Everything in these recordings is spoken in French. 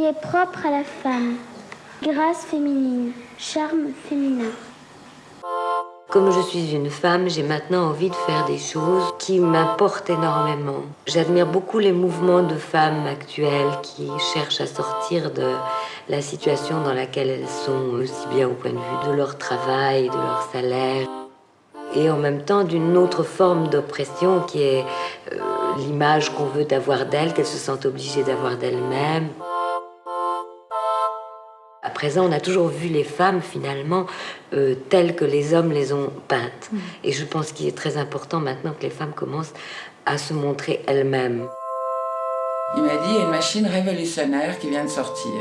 qui est propre à la femme. Grâce féminine, charme féminin. Comme je suis une femme, j'ai maintenant envie de faire des choses qui m'importent énormément. J'admire beaucoup les mouvements de femmes actuelles qui cherchent à sortir de la situation dans laquelle elles sont, aussi bien au point de vue de leur travail, de leur salaire, et en même temps d'une autre forme d'oppression qui est l'image qu'on veut d'avoir d'elles, qu'elles se sentent obligées d'avoir d'elles-mêmes. À présent, on a toujours vu les femmes, finalement, telles que les hommes les ont peintes. Et je pense qu'il est très important maintenant que les femmes commencent à se montrer elles-mêmes. Il m'a dit, il y a une machine révolutionnaire qui vient de sortir.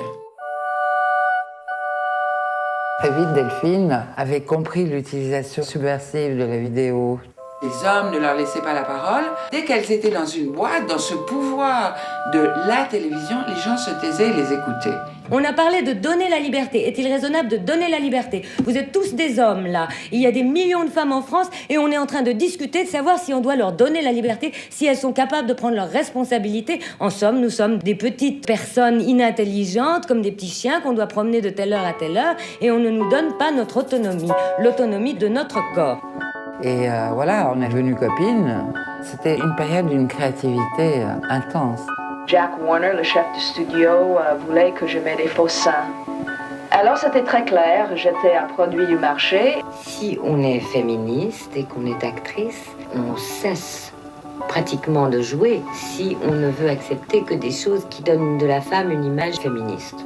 Très vite, Delphine avait compris l'utilisation subversive de la vidéo. Les hommes ne leur laissaient pas la parole. Dès qu'elles étaient dans une boîte, dans ce pouvoir de la télévision, les gens se taisaient et les écoutaient. On a parlé de donner la liberté. Est-il raisonnable de donner la liberté? Vous êtes tous des hommes, là. Il y a des millions de femmes en France et on est en train de discuter, de savoir si on doit leur donner la liberté, si elles sont capables de prendre leurs responsabilités. En somme, nous sommes des petites personnes inintelligentes, comme des petits chiens qu'on doit promener de telle heure à telle heure, et on ne nous donne pas notre autonomie, l'autonomie de notre corps. Et voilà, on est devenues copines. C'était une période d'une créativité intense. Jack Warner, le chef du studio, voulait que je mette des faux seins. Alors c'était très clair, j'étais un produit du marché. Si on est féministe et qu'on est actrice, on cesse pratiquement de jouer si on ne veut accepter que des choses qui donnent de la femme une image féministe.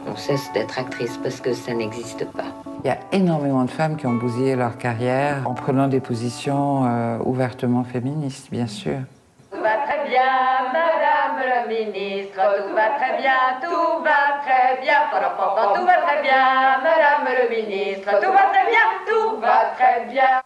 On cesse d'être actrice parce que ça n'existe pas. Il y a énormément de femmes qui ont bousillé leur carrière en prenant des positions ouvertement féministes, bien sûr. Tout va très bien, madame la ministre, tout va très bien, tout va très bien, tout va très bien, madame le ministre, tout va très bien, tout va très bien.